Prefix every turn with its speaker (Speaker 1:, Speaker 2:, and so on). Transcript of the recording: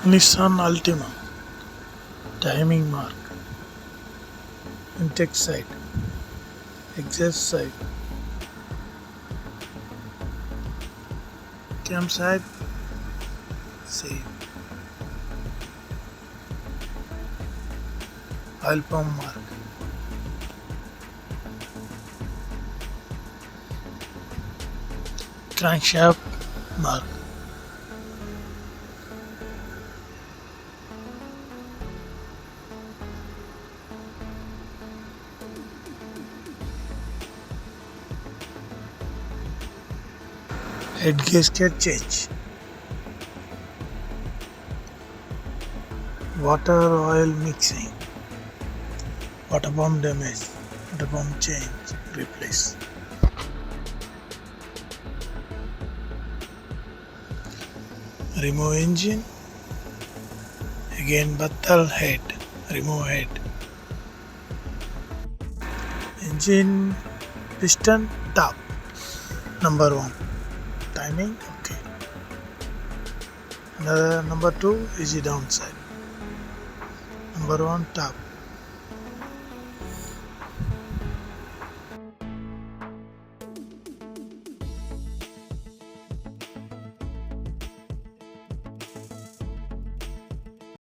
Speaker 1: Nissan Altima, timing mark, intake side, exhaust side, cam side, same, oil pump mark, crankshaft mark, head gasket change, water oil mixing, water pump damage, water pump change, replace. Remove engine, again battle head, remove head. Engine piston top, number 1, timing okay. Another number 2 is the downside, number 1 top.